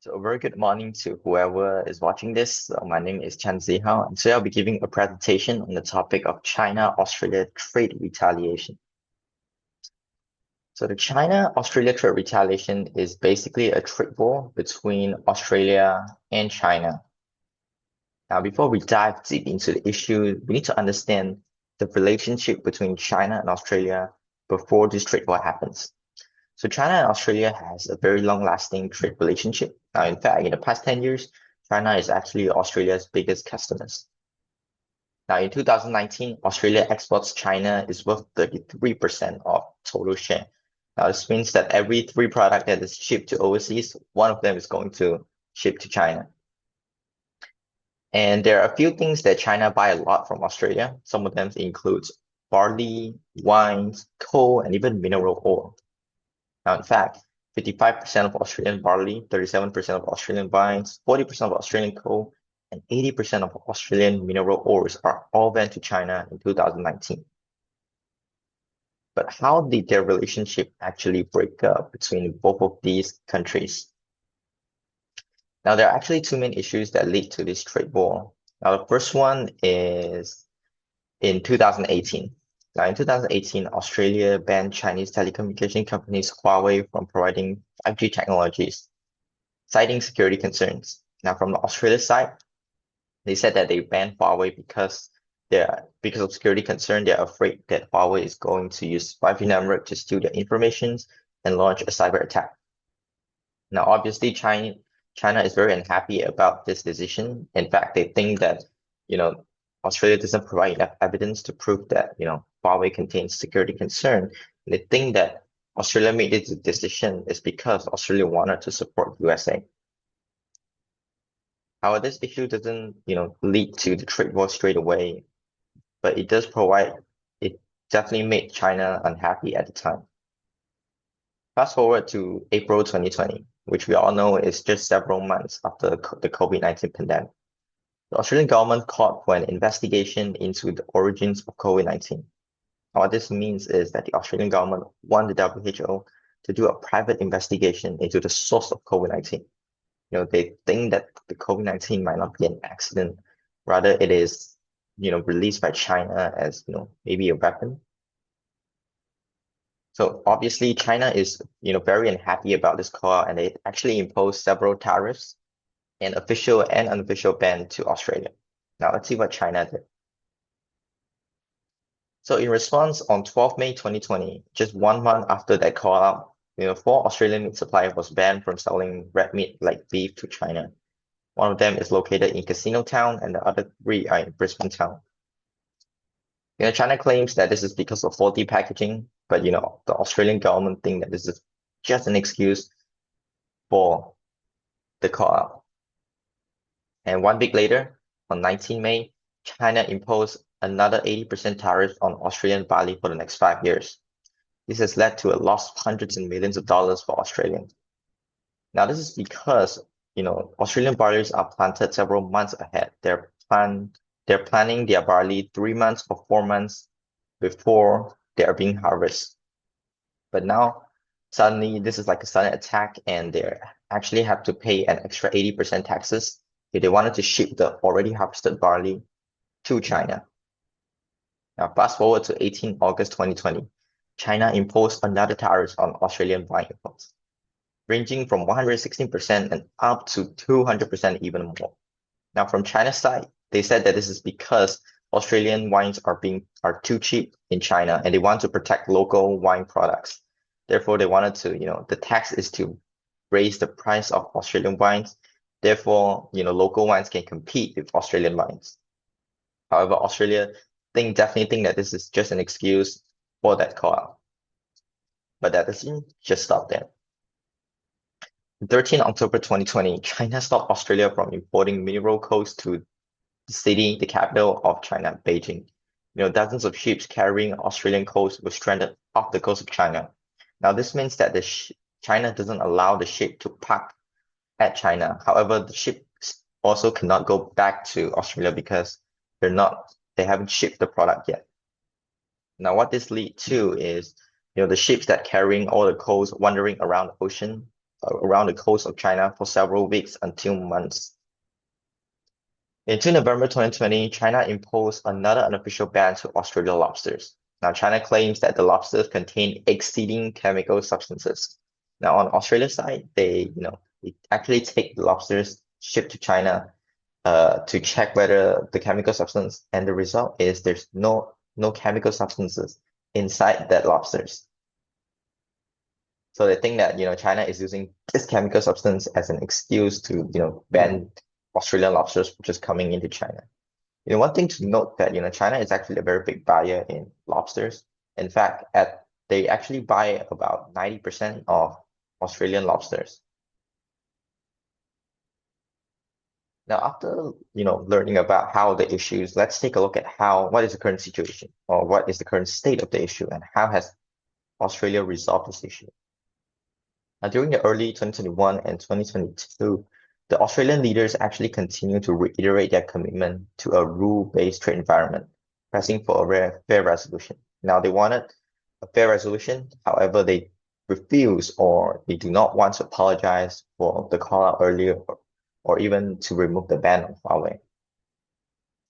So a very good morning to whoever is watching this. My name is Chan Zihao, and today I'll be giving a presentation on the topic of China-Australia trade retaliation. So the China-Australia trade retaliation is basically a trade war between Australia and China. Now, before we dive deep into the issue, we need to understand the relationship between China and Australia before this trade war happens. So China and Australia has a very long-lasting trade relationship. Now, in fact, in the past 10 years, China is actually Australia's biggest customers. Now, in 2019, Australia exports China is worth 33% of total share. Now, this means that every three product that is shipped to overseas, one of them is going to ship to China. And there are a few things that China buy a lot from Australia. Some of them includes barley, wines, coal, and even mineral oil. Now, in fact, 55% of Australian barley, 37% of Australian vines, 40% of Australian coal, and 80% of Australian mineral ores are all went to China in 2019. But how did their relationship actually break up between both of these countries? Now, there are actually two main issues that lead to this trade war. Now, the first one is in 2018. Now, in 2018, Australia banned Chinese telecommunication companies Huawei from providing 5G technologies, citing security concerns. Now, from the Australia side, they said that they banned Huawei because of security concern. They're afraid that Huawei is going to use 5G network to steal their information and launch a cyber attack. Now, obviously, China is very unhappy about this decision. In fact, they think that, Australia doesn't provide enough evidence to prove that, Huawei contains security concern. And they think that Australia made this decision is because Australia wanted to support USA. However, this issue doesn't, lead to the trade war straight away, but it definitely made China unhappy at the time. Fast forward to April 2020, which we all know is just several months after the COVID-19 pandemic. The Australian government called for an investigation into the origins of COVID-19. What this means is that the Australian government wanted the WHO to do a private investigation into the source of COVID-19. They think that the COVID-19 might not be an accident, rather it is, released by China as, maybe a weapon. So obviously China is, very unhappy about this call, and they actually imposed several tariffs and official and unofficial ban to Australia. Now let's see what China did. So in response, on 12 May 2020, just 1 month after that call out, 4 Australian meat suppliers was banned from selling red meat like beef to China. One of them is located in Casino Town, and the other 3 are in Brisbane Town. China claims that this is because of faulty packaging, but the Australian government think that this is just an excuse for the call out. And 1 week later, on 19 May, China imposed another 80% tariff on Australian barley for the next 5 years. This has led to a loss of hundreds and millions of dollars for Australians. Now, this is because, Australian barleys are planted several months ahead. They're planting their barley 3 months or 4 months before they are being harvested. But now, suddenly, this is like a sudden attack, and they actually have to pay an extra 80% taxes if they wanted to ship the already harvested barley to China. Now, fast forward to 18 August 2020, China imposed another tariff on Australian wine imports, ranging from 116% and up to 200% even more. Now, from China's side, they said that this is because Australian wines are too cheap in China, and they want to protect local wine products. Therefore, they wanted to, the tax is to raise the price of Australian wines. Therefore, local wines can compete with Australian wines. However, Australia definitely think that this is just an excuse for that call out. But that doesn't just stop there. 13 October 2020, China stopped Australia from importing mineral coals to the capital of China, Beijing. Dozens of ships carrying Australian coals were stranded off the coast of China. Now, this means that China doesn't allow the ship to park at China. However, the ship also cannot go back to Australia because they haven't shipped the product yet. Now, what this leads to is, the ships that carrying all the coals wandering around the ocean, around the coast of China for several weeks until months. In November 2020, China imposed another unofficial ban to Australian lobsters. Now, China claims that the lobsters contain exceeding chemical substances. Now, on Australia's side, they actually take the lobsters shipped to China to check whether the chemical substance, and the result is there's no chemical substances inside that lobsters. So they think that China is using this chemical substance as an excuse to ban Australian lobsters from just coming into China. One thing to note that China is actually a very big buyer in lobsters. In fact, they actually buy about 90% of Australian lobsters. Now, after learning about how the issues, let's take a look at what is the current situation, or what is the current state of the issue, and how has Australia resolved this issue. Now, during the early 2021 and 2022, the Australian leaders actually continued to reiterate their commitment to a rule-based trade environment, pressing for a fair resolution. Now, they wanted a fair resolution, however, they refuse or they do not want to apologize for the call out earlier or even to remove the ban on Huawei.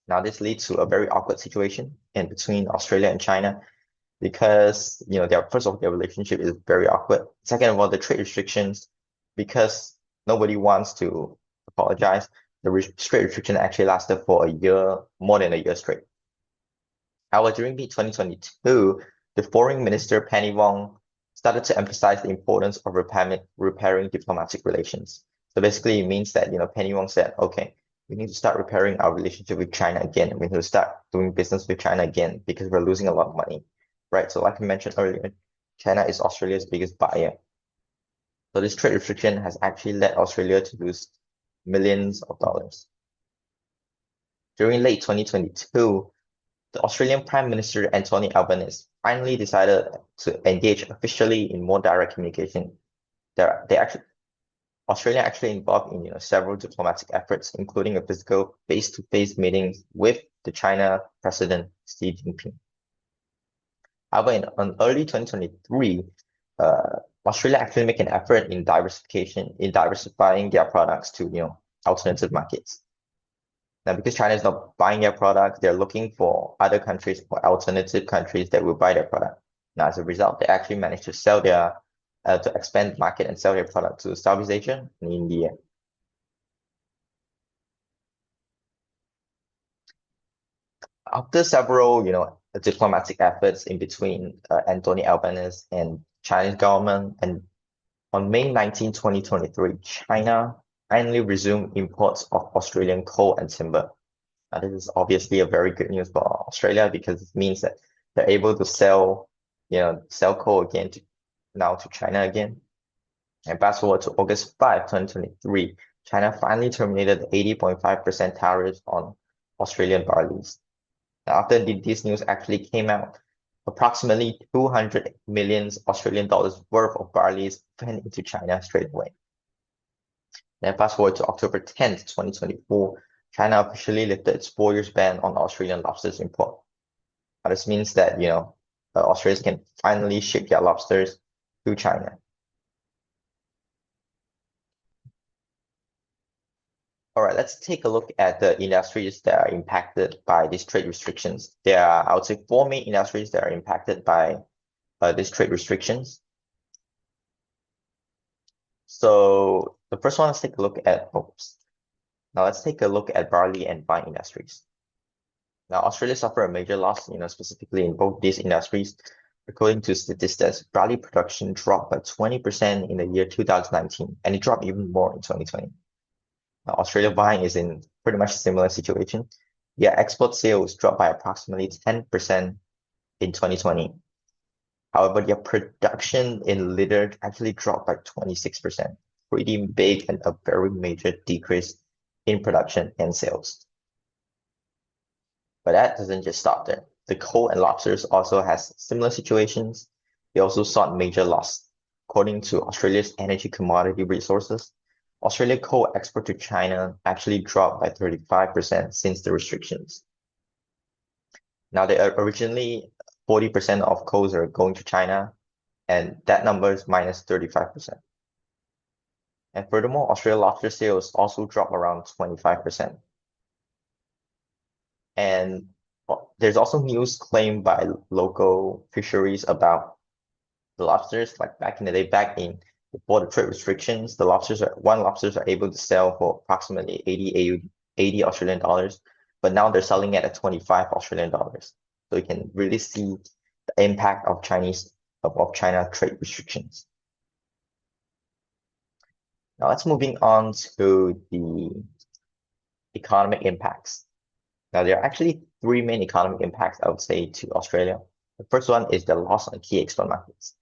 Now, this leads to a very awkward situation in between Australia and China because first of all, their relationship is very awkward. Second of all, the trade restrictions, because nobody wants to apologize, the trade restriction actually lasted for a year, more than a year straight. However, during mid-2022, the foreign minister Penny Wong started to emphasize the importance of repairing diplomatic relations. So basically, it means that Penny Wong said, okay, we need to start repairing our relationship with China again. We need to start doing business with China again because we're losing a lot of money, right? So like I mentioned earlier, China is Australia's biggest buyer. So this trade restriction has actually led Australia to lose millions of dollars. During late 2022, the Australian Prime Minister Anthony Albanese finally decided to engage officially in more direct communication. Australia actually involved in several diplomatic efforts, including a physical face-to-face meetings with the China President Xi Jinping. However, in early 2023, Australia actually made an effort in diversifying their products to alternative markets. Now, because China is not buying their products, they're looking for other countries or alternative countries that will buy their product. Now, as a result, they actually managed to to expand the market and sell their product to Southeast Asia and India. After several, diplomatic efforts in between Anthony Albanese and Chinese government, and on May 19, 2023, China finally resumed imports of Australian coal and timber. Now, this is obviously a very good news for Australia because it means that they're able to sell coal again to China again. And fast forward to August 5, 2023, China finally terminated the 80.5% tariffs on Australian barleys. Now, after this news actually came out, approximately 200 million Australian dollars worth of barleys went into China straight away. Then fast forward to October 10th, 2024, China officially lifted its 4 years ban on Australian lobsters import. Now, this means that Australians can finally ship their lobsters to China. All right, let's take a look at the industries that are impacted by these trade restrictions. There are, I would say, 4 main industries that are impacted by these trade restrictions. So the first one, let's take a look at, Now let's take a look at barley and wine industries. Now, Australia suffered a major loss, specifically in both these industries. According to statistics, barley production dropped by 20% in the year 2019, and it dropped even more in 2020. Now, Australia wine is in pretty much a similar situation. Their export sales dropped by approximately 10% in 2020. However, their production in litter actually dropped by 26%, pretty big and a very major decrease in production and sales. But that doesn't just stop there. The coal and lobsters also has similar situations. They also saw major loss. According to Australia's energy commodity resources, Australia coal export to China actually dropped by 35% since the restrictions. Now, they are originally 40% of coals are going to China, and that number is minus 35%. And furthermore, Australia lobster sales also dropped around 25%. And there's also news claimed by local fisheries about the lobsters. Like back in the day, back in before the trade restrictions, the one lobsters are able to sell for approximately 80 Australian dollars, but now they're selling it at 25 Australian dollars. So you can really see the impact of China trade restrictions. Now let's moving on to the economic impacts. Now, there are actually three main economic impacts, I would say, to Australia. The first one is the loss on key export markets.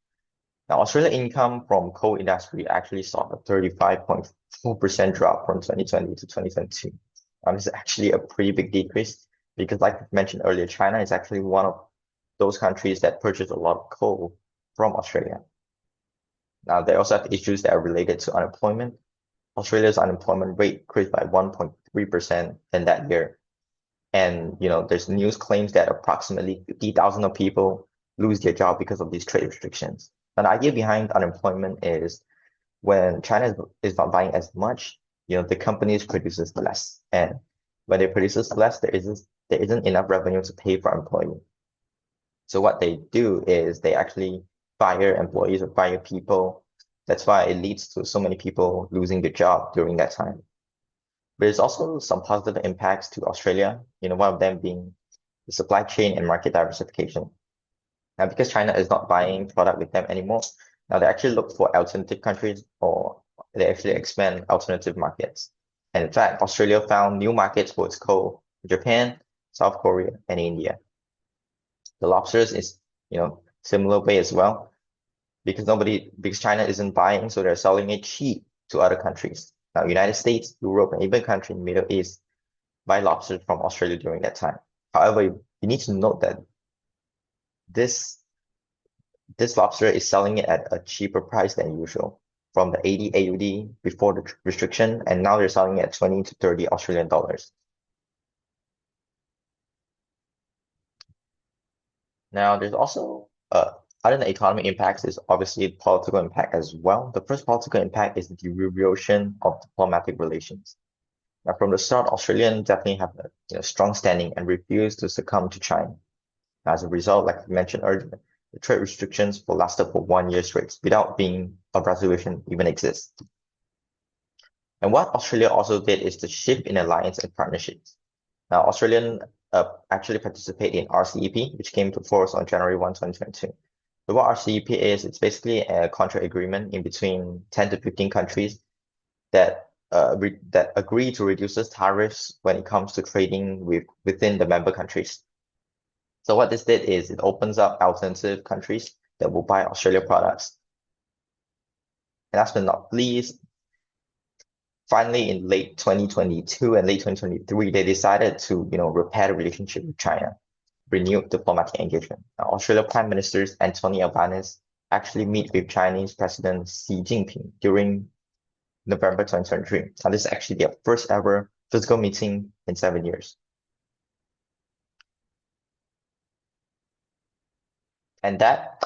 Now, Australia income from coal industry actually saw a 35.4% drop from 2020 to 2022. This is actually a pretty big decrease because, like I mentioned earlier, China is actually one of those countries that purchase a lot of coal from Australia. Now, they also have issues that are related to unemployment. Australia's unemployment rate increased by 1.3% in that year. And there's news claims that approximately 50,000 of people lose their job because of these trade restrictions. And the idea behind unemployment is when China is not buying as much, the companies produces less. And when they produces less, there isn't enough revenue to pay for employee. So what they do is they actually fire employees or fire people. That's why it leads to so many people losing their job during that time. But there's also some positive impacts to Australia, one of them being the supply chain and market diversification. Now, because China is not buying product with them anymore, now they actually look for alternative countries or they actually expand alternative markets. And in fact, Australia found new markets for its coal, Japan, South Korea, and India. The lobsters is, similar way as well, because China isn't buying, so they're selling it cheap to other countries. Now, United States, Europe, and even countries in the Middle East buy lobsters from Australia during that time. However, you need to note that this lobster is selling it at a cheaper price than usual, from the 80 AUD before the restriction, and now they're selling it at 20 to 30 Australian dollars. Now, there's also other than economic impacts, is obviously political impact as well. The first political impact is the deterioration of diplomatic relations. Now, from the start, Australians definitely have a strong standing and refuse to succumb to China. As a result, like I mentioned earlier, the trade restrictions lasted for 1 year straight without being a resolution even exist. And what Australia also did is to shift in alliance and partnerships. Now, Australian actually participate in RCEP, which came to force on January 1, 2022. So what RCEP is, it's basically a contract agreement in between 10 to 15 countries that agree to reduce the tariffs when it comes to trading within the member countries. So what this did is it opens up alternative countries that will buy Australia products. And last but not least, finally in late 2022 and late 2023, they decided to repair the relationship with China, renewed diplomatic engagement. Now, Australia Prime Minister Anthony Albanese actually meet with Chinese President Xi Jinping during November 2023. Now, this is actually their first ever physical meeting in 7 years. And that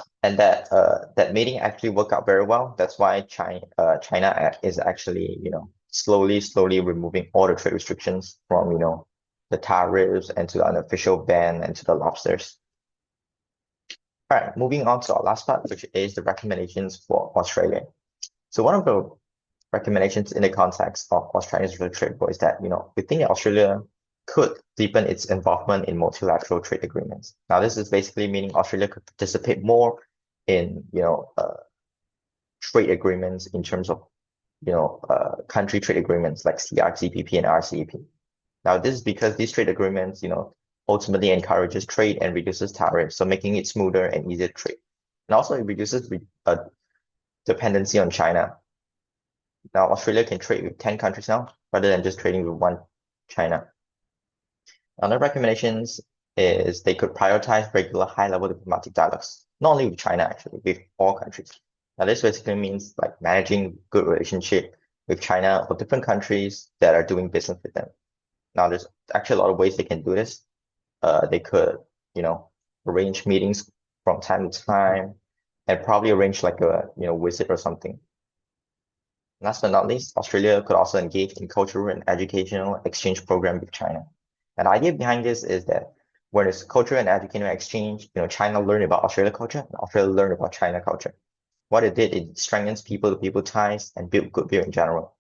meeting actually worked out very well. That's why China is actually slowly removing all the trade restrictions from the tariffs and to the unofficial ban and to the lobsters. All right, moving on to our last part, which is the recommendations for Australia. So one of the recommendations in the context of Australia's trade war is that we think that Australia could deepen its involvement in multilateral trade agreements. Now, this is basically meaning Australia could participate more in trade agreements in terms of country trade agreements like CRTPP and RCEP. Now, this is because these trade agreements ultimately encourages trade and reduces tariffs, so making it smoother and easier to trade. And also it reduces dependency on China. Now, Australia can trade with 10 countries now rather than just trading with one China. Another recommendations is they could prioritize regular high-level diplomatic dialogues, not only with China, actually, with all countries. Now, this basically means like managing good relationship with China or different countries that are doing business with them. Now, there's actually a lot of ways they can do this. They could, arrange meetings from time to time and probably arrange like a, visit or something. Last but not least, Australia could also engage in cultural and educational exchange program with China. And the idea behind this is that when it's cultural and educational exchange, China learned about Australia culture, and Australia learned about China culture. What it did, it strengthens people-to-people ties and build goodwill in general.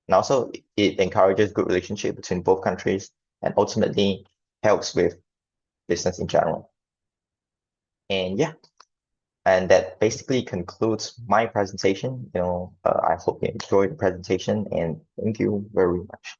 And also, it encourages good relationship between both countries and ultimately helps with business in general. And yeah, and that basically concludes my presentation. I hope you enjoyed the presentation and thank you very much.